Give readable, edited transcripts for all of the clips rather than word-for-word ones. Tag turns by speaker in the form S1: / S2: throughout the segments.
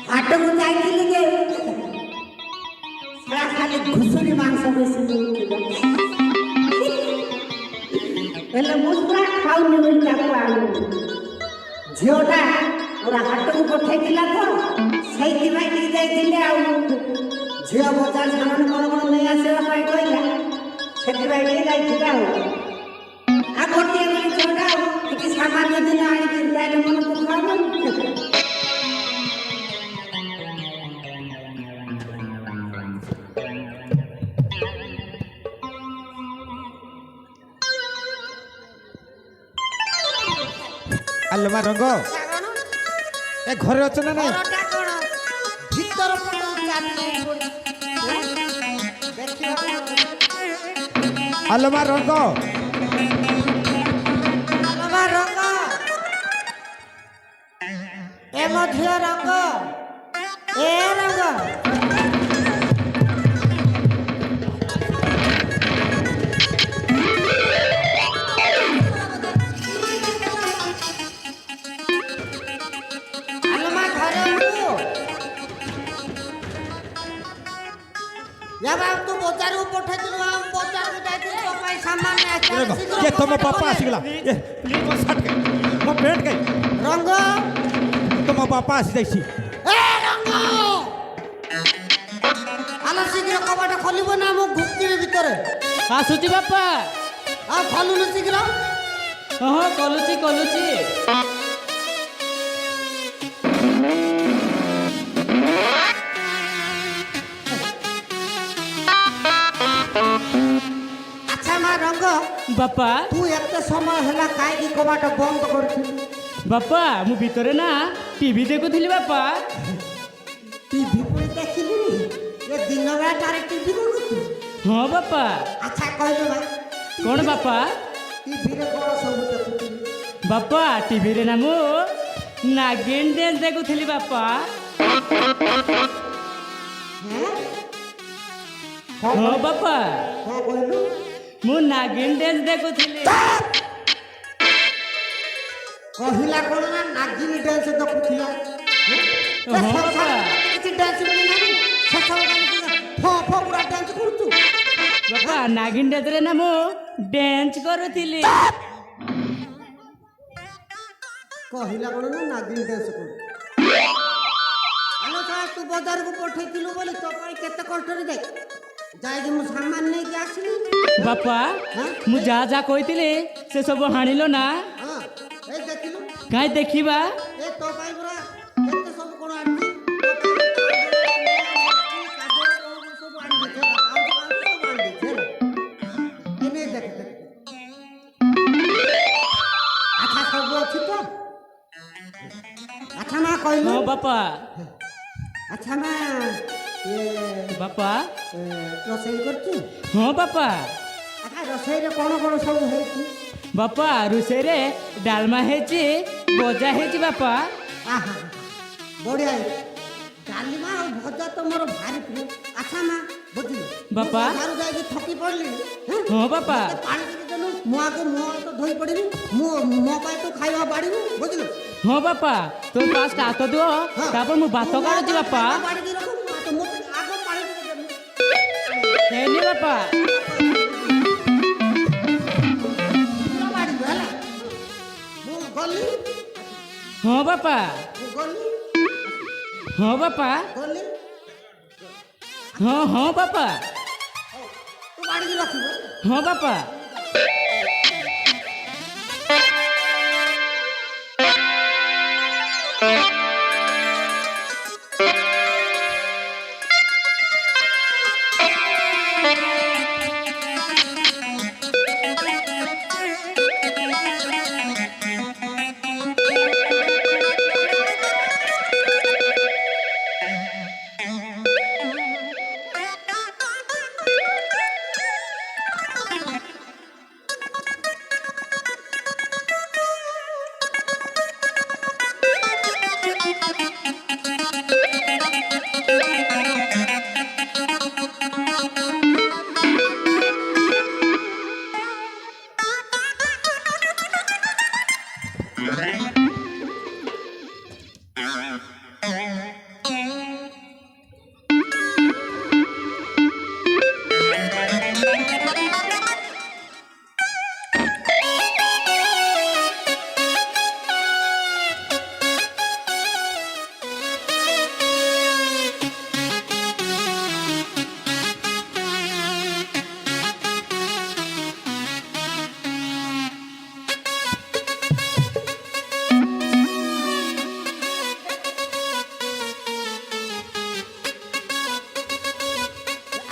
S1: ହାଟକୁ ଯାଇଥିଲି ଯେ ଖାଲି ଘୁଷୁରୀ ମାଂସ ବେଶୀ ହେଲେ ମୁଁ ପୁରା ଖାଉନି ବୋଲି ତାକୁ ଆଣୁନି। ଝିଅଟା ପୁରା ହାଟକୁ ପଠେଇଥିଲା ତ ସେଇଥିପାଇଁ ଟିକେ ଯାଇଥିଲି। ଆଉ ଝିଅ ବଜାର ସାମାନ କ'ଣ କ'ଣ ନେଇ ଆସିବା ପାଇଁ କହିଲା, ସେଥିପାଇଁ ଟିକେ ଯାଇଥିଲା। ଆଉ ଗୋଟିଏ ବୋଲି ଝିଅଟା ଆଉ କିଛି ସାମାନ୍ୟ ଦିନ ଆଣିକି ତାହେଲେ ମନ ଦୁଃଖ ହବନି।
S2: আলো মা রঙ্গ এ ঘরে অছ না নাই?
S1: ভিতর
S2: আলো মা রঙ্গ
S1: রঙ্গ এ মধ্যে রঙ্গ এ রঙ্গ तू बजार पठाई बजार सामान
S2: ये तो मो पापा आसीगला ए प्लीज मो शर्ट के मो पैंट के
S1: रंग
S2: तो मो पापा आसी जाइसी।
S1: ए रंग आला शीघ्र कबाट खोलिबो ना मो घुक्की भीतर
S3: आसुची बापा
S1: आ खोलुनु शीघ्र।
S3: हाँ कलुची कलुची
S1: रंग
S3: बापा
S1: तू एत समय हला काई कबाट बंद करथि?
S3: बापा मु भितरे ना टीवी देखुथिली बापा।
S1: टीवी पर देखिली ये दिन बेला तारे टीवी देखुथि?
S3: हाँ बापा।
S1: अच्छा कहलो बा
S3: कौन बापा?
S1: टीवी रे कोन सब देखुथि?
S3: बापा टीवी रे ना मु नागिन डांस देखुथिली बापा।
S1: हैं
S3: हाँ बापा
S1: को कहलु
S3: मु नागिन डांस देखुथिली।
S1: कहिला कोन ना नागिन डांस देखुथिला?
S3: हाँ बापा
S1: किछि डांस नहीं ससव डांस फो फो पूरा डांस करतु?
S3: बापा नागिन डांस रे ना मु डांस करूथिली।
S1: कहिला कोन ना नागिन डांस कर? हेलो साहब तू बाजार को पठेतिलु बोली तो पई केते कष्ट रे जाई जाई मु सामान नै के आसिली।
S3: बापा मु जा जा कहितिले से सब हानिलो ना?
S1: हां ए देखिलु
S3: काई देखिबा
S1: ए तो पाई पूरा केते सब कोन आनी सब आनी दे सब आनी दे एने देख देख अच्छा सब अछि तो? अच्छा ना कहलु?
S3: हाँ बापा।
S1: अच्छा ना ये
S3: बापा
S1: रोषेई करछु?
S3: हाँ बापा।
S1: अच्छा रोषेई रे कोन कोन सब हेछि?
S3: बापा रोषेई रे डालमा हेछि भजा हेछि बापा।
S1: आहा बढ़िया डालमा और भजा तो मोर भारी प्रिय। अच्छा ना बुझिलु
S3: बापा
S1: बाहर जाई थकी पड़ली
S3: हाँ बापा
S1: पानी टिके देलु मुआ को मुआ तो धोई पड़िबी मो पाए तो खाइबा बाड़ीबू बुझिलु।
S3: हाँ बापा तो फास्ट हाथ दियो तापर मु बात काढुची बापा।
S1: बाड़ी की रखू तो मो आगो पानी टिके देलु
S3: हेनी बापा
S1: बाड़ी होला मो गली।
S3: हाँ बापा
S1: गली
S3: हाँ बापा
S1: गली
S3: हाँ हाँ बापा
S1: तू बाड़ी की रखू
S3: हाँ बापा।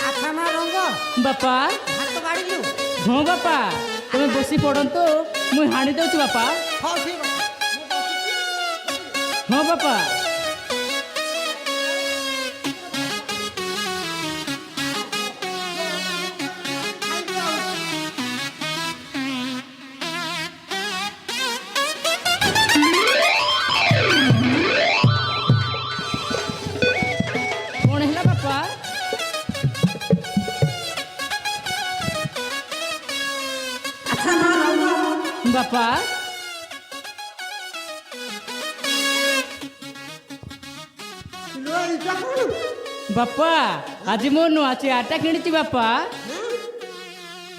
S1: আচ্ছা মা রঙ্গ
S3: বাপা
S1: ভাত বাড়িলু
S3: ହଁ ବାପା ତମେ ବସି ପଡ଼ନ୍ତୁ ମୁଁ ହାଣି ଦେଉଛି ବାପା
S1: ହଉ ଠିକ ଅଛି
S3: ହଁ ବାପା କ'ଣ ହେଲା ବାପା
S1: আচ্ছা মা রঙ্গ
S3: ବାପା
S1: এইটা কোন
S3: ବାପା ଆଜି ମୁଁ ନୂଆ ଚେୟାରଟା କିଣିଛି ବାପା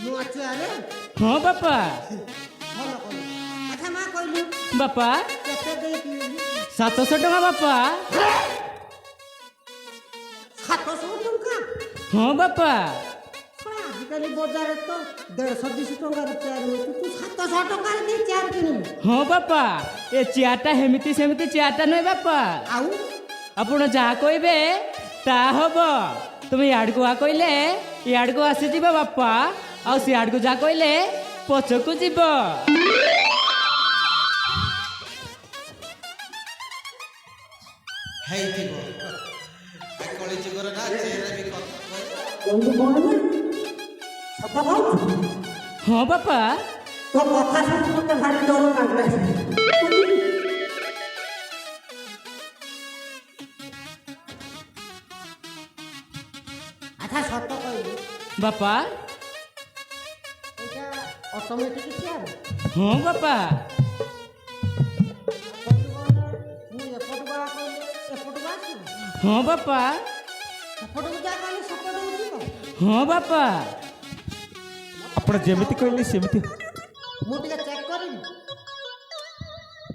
S1: ମୁଁ ଅଛି ଆରେ
S3: ହଁ ବାପା
S1: ଭଲ କଲୁ ଆଚ୍ছা ମା କହିଲୁ
S3: ବାପା
S1: କେତେ ଦେଇ କିଣିଲୁ
S3: 700 ଟଙ୍କା ବାପା
S1: 700 ଟଙ୍କା
S3: ହଁ ବାପା
S1: ଆଜିକାଲି ବଜାରରେ ତ 150 ଟଙ୍କାର ଚେୟାର ମିଳୁଛି ତୁ 700 ଟଙ୍କାରେ ଦେଇ ଚେୟାର କିଣିଲୁ
S3: ହଁ ବାପା ଏ ଚେୟାରଟା ହେମିତି ସେମିତି ଚେୟାରଟା ନୁହେଁ ବାପା
S1: ଆଉ
S3: ଆପଣ ଯାହା କହିବେ ତାହା ହବ তুমি ইয়াড়কু আ কইলে ইয়াড়কু আসিଯିବ বাপা ଆଉ ସିଆଡ଼କୁ ଯାହା କହିଲେ ପଛକୁ ଯିବ
S4: ହେଇଥିବ କଳି ଯୁଗର ନା ଚେହେରା ବି କଥା
S1: বন্ধু কোন সত বলছো
S3: ହଁ ବାପା
S1: তো কথা শুনতে মতে ভারী ডর লাগছে আচ্ছা সত কইলি
S3: ବାପା
S1: এটা অটোমেটিক চেয়ার
S3: ହଁ ବାପା
S1: ମୁଁ ଏପଟକୁ ଆ କହିଲେ ଏପଟକୁ ଆସିବ
S3: ହଁ ବାପା
S1: ସେପଟକୁ ଯା କହିଲେ ସେପଟକୁ ଯିବ
S3: ହଁ ବାପା
S2: ଆପଣ ଯେମିତି କହିଲେ ସେମିତି
S1: ମୁଁ ଟିକେ ଚେକ୍ କରିବି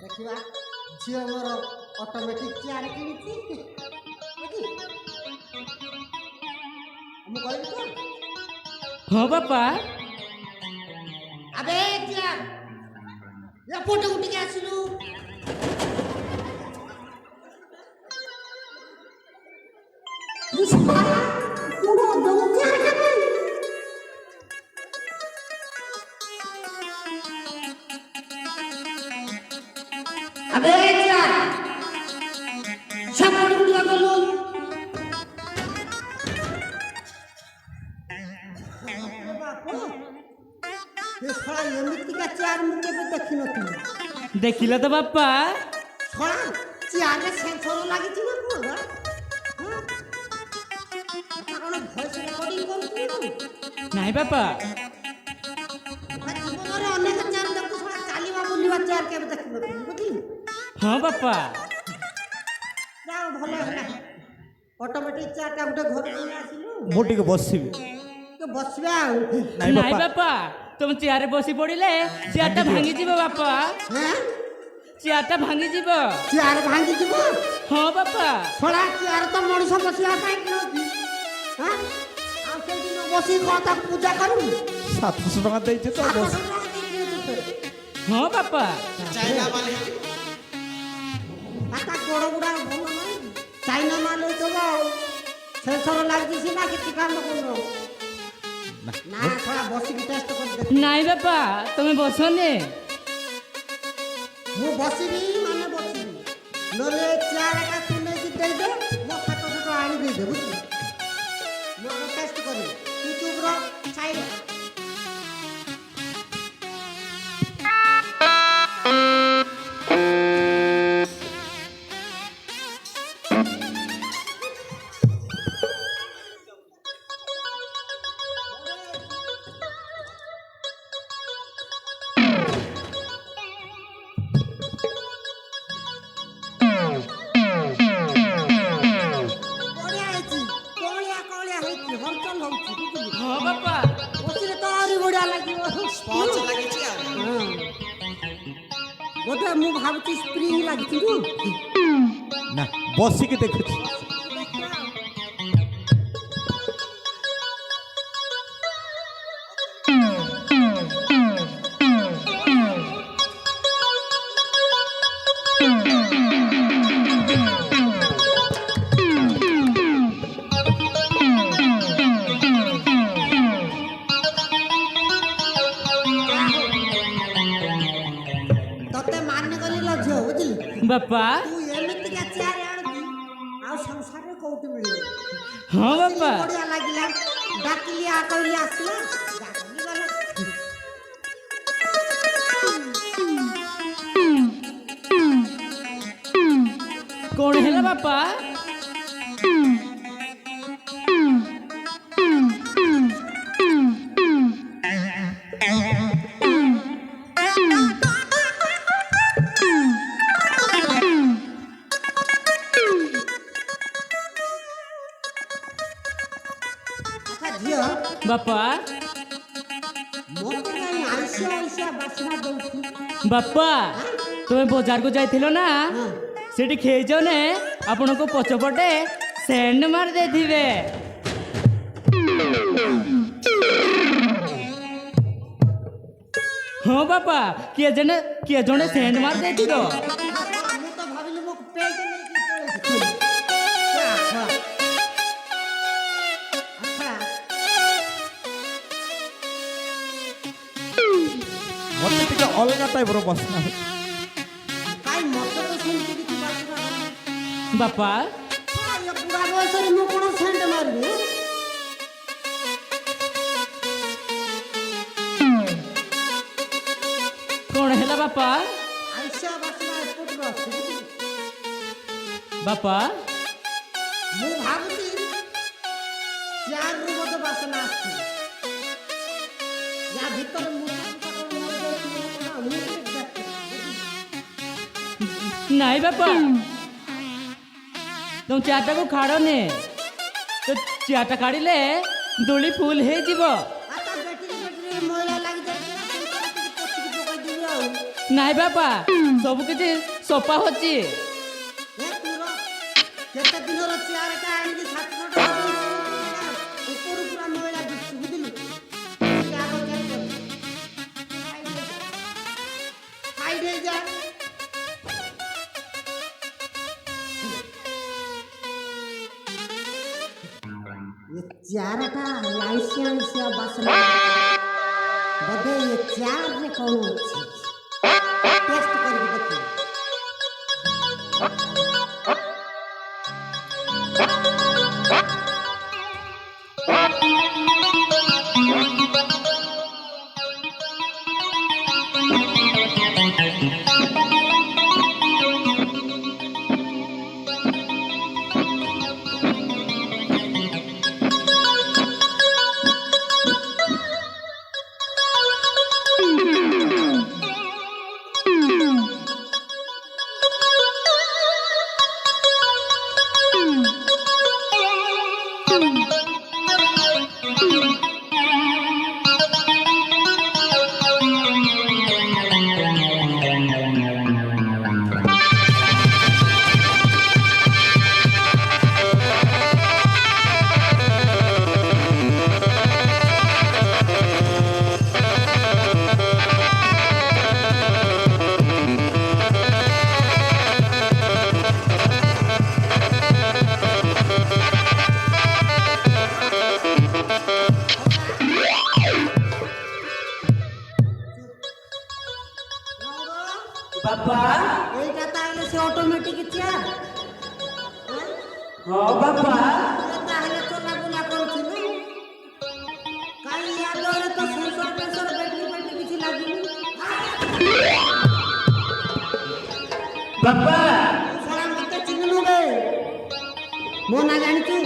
S1: ଦେଖିବା ଝିଅ ମୋର ଅଟୋମେଟିକ୍ ଚେୟାର କିଣିଛି ମୁଁ କହିବି ତ
S3: ହଁ ବାପା
S1: ଆବେ ଚେୟାର ଏପଟକୁ ଟିକେ ଆସିଲୁ আবে চল সাপড় দিয়া গেল ছড়া এমিতিকা চেয়ার মু কেবে দেখি নଥିଲି
S3: ଦେଖିଲ ତ ବାପା
S1: ছড়া চেয়ারে সেন্সর লাগিছি না পুরো কারণ ভয়েস রেকর্ডিং করছি
S3: ନାହିଁ ବାପା
S1: জীবନରେ অনেক চেয়ার দেখু ছড়া চালিবা বুলিবা চেয়ার কেবে দেখি নଥିଲି বুঝলি
S3: ହଁ ବାପା
S1: যাও ভালো ହେଲା অটোমেটিক চেয়ারটা গোটে ঘরে নিয়ে আসিলু
S2: ମୁଁ ଟିକେ ବସିବି
S1: তো বসবে ଆଉ
S2: ନାଇଁ
S3: ନାହିଁ
S2: ବାପା
S3: ବାପା ତମେ ଚେୟାରରେ ବସି ପଡ଼ିଲେ ଚେୟାରଟା ଭାଙ୍ଗିଯିବ ବାପା
S1: হ্যাঁ
S3: ଚେୟାରଟା ଭାଙ୍ଗିଯିବ
S1: চেয়ার ভাঙি দিব
S3: ହଁ ବାପା
S1: ছড়া চেয়ার তো মଣିষ বসিবা পাই কিনছি হ্যাঁ আর সেদিন বসি কথা পূজা করবি
S2: 700 ଟଙ୍କା ଦେଇଛି ତ ବସ
S3: ହଁ ବାପା
S4: ଚାଇନା ମାଲ ହେଇଥିବ
S1: তা গোড় গুড়া ভালো নয় চাইনা মাল হইতব সেন্সর লাগছি সিনা কিছু কাম করব না ছড়া বসিকি টেস্ট করে দেখ
S3: ନାହିଁ ବାପା ତମେ ବସନି
S1: ମୁଁ ବସିବି ମାନେ ବସିବି ନହେଲେ ଚେୟାର ଏକା ତୁ ନେଇକି ଦେଇଦେ ମୋ ଖାତ ଫାତ ଆଣି ଦେଇଦେ ବୁଝିଲୁ ମୁଁ ଆଗ ଟେଷ୍ଟ କରିବି ୟୁଟ୍ୟୁବର ସାଇଡ୍ ମୁଁ ଭାବୁଛି ସ୍ପ୍ରିଙ୍ଗ ଲାଗିଛି ରୁ
S2: ନା ବସିକି ଦେଖୁଛି।
S1: ତତେ ମାନେ କଲି ଝିଅ ବୁଝିଲି
S3: ବାପା
S1: ତୁ ଏମିତିକା ଚେୟାର ଆଣୁଛୁ ଆଉ ସଂସାରରେ କୋଉଠି ମିଳିବ?
S3: ହଁ ବାପା
S1: ବଢିଆ ଲାଗିଲା ଡାକିଲି ଆ କହିଲି ଆସିଲା ଡାକିଲି ଗଲା।
S3: କଣ ହେଲା ବାପା?
S1: ଆଚ୍ଛା ଝିଅ
S3: ବାପା
S1: ମୋତେ କାହିଁ ଆଇସିଆ ଆଇସିଆ ବାସ୍ନା ଦଉଛି?
S3: ବାପା তুমি বজারକୁ ଯାଇଥିଲ ନା
S1: ହଁ।
S3: ସେଠି ଖେଇଛନେ ଆପଣଙ୍କୁ ପଛପଟେ ସେଣ୍ଡ ମାରି ଦେଇଥିବେ। ହଁ ବାପା କିଏ ଜଣେ ସେଣ୍ଡ ମାରି ଦେଇଥିଲ।
S1: ମୁଁ ତ ଭାବିଲି ମୋ ପେଟ ନେଇକି ପଳେଇଥିଲି। ଆଚ୍ଛା
S2: ମତେ ଟିକେ ଅଲଗା ଟାଇପର ବାସ୍ନା ହଉଛି।
S1: କାଇଁ ମୋତେ ତ ସେମିତି କିଛି ବାସ୍ନା ନାହିଁ।
S3: ବାପା
S1: ଏ ବୁଢ଼ା ବୟସରେ ମୁଁ କ'ଣ ସେଣ୍ଟ ମାରିବି?
S3: କଣ ହେଲା ବାପା?
S1: ଆଇସିଆ ବାସ୍ନା ଏପଟରୁ ଆସୁଛି।
S3: ବାପା
S1: ମୁଁ ଭାବୁଛି ଚେୟାରରୁ ମୋତେ ବାସ୍ନା ଆସୁଛି। ୟା ଭିତରେ
S3: ନାଇଁ ବାପା তুমি চেয়ারটাକୁ ଖାଡ଼ନି ତ চেয়ারটা କାଢ଼ିଲେ ଦୋଳି ଫୁଲ ହେଇଯିବ।
S1: ମଇଳା ଲାଗିଯାଉଛି ଆଉ
S3: ନାଇଁ ବାପା ସବୁ କିଛି ସଫା ହଉଛି।
S1: କେତେ ଦିନର ଚେୟାରଟା ଆଣିକି 700 ଟଙ୍କା ଉପରୁ ପୁରା ମଇଳା ଦିଶୁଛି ବୁଝିଲୁ। ଯା ये चारटा आइसिया आइसिया बासना बदे ये चार रे कौन अच्छी टेस्ट करके देखिए।
S3: ବାପା
S1: এইটা তাহলে সে অটোমেটিক চেয়ার।
S3: ହଁ ବାପା
S1: তাহলে চলাবুলা করছিল কাই আগে তো সেন্সর টেন্সর ব্যাটারি ব্যাটারি কিছু লাগেনি।
S3: ବାପା
S1: সারা মতে চিনলু রে মো না জানিছু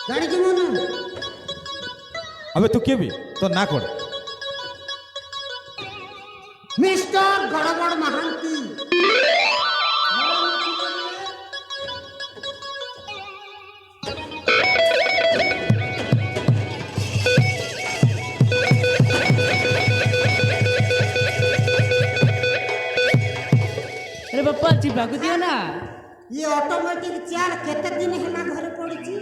S1: জানিছু মো না
S2: আবে তু কে বি তোর না কর
S1: মিস্টার গড়বড় মহান্তি।
S3: ବାପା ଯିବାକୁ ଦିଅ ନା
S1: ये ऑटोमेटिक चेयर केते दिन हेला घर पड़िची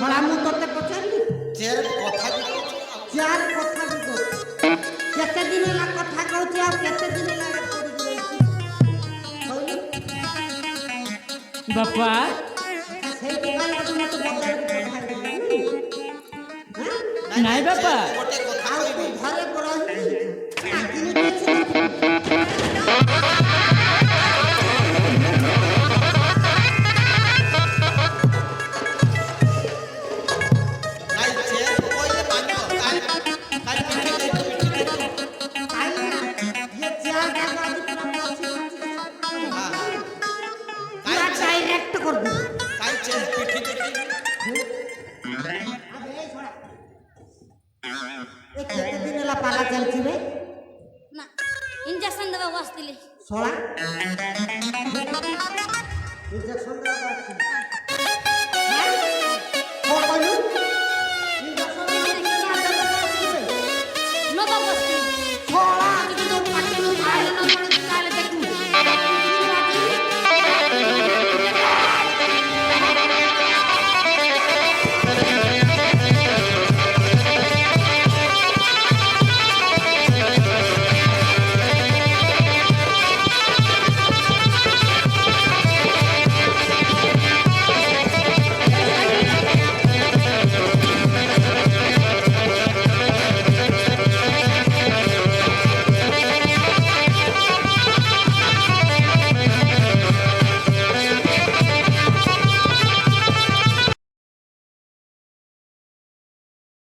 S1: बड़ा मु तोते पचारली
S4: चेयर कथा भी कहूची
S1: चार कथा भी को केते दिन हेला कथा कहउची आ केते दिन हेला पड़ी रहची
S3: ବାପା
S1: সেই দিবাই আজ মত বদল
S3: ନାଇଁ ବାପା
S4: गोटे कथा
S1: ଆଉ
S4: कहबी
S1: ତୁ ଘରେ ରହି ଆକିନି ଦେଇଛି
S4: ନାଇଁ ଚେୟାର କହିଲେ ମାନିବ କାଲି ପିଠି ଦେଇଛୁ
S1: କାଇଁ ନା ये चार जागा आज पूरा मस्त पूरा डायरेक्ट कर दू
S4: କାଇ ଚେୟାର ପିଠି ଦେଇଛୁ
S1: ए केते दिन हेला पाला चलची रे
S5: ନା ଇଞ୍ଜେକ୍ସନ ଦେବାକୁ ଆସିଥିଲି
S1: सोळा इंजेक्शन देवा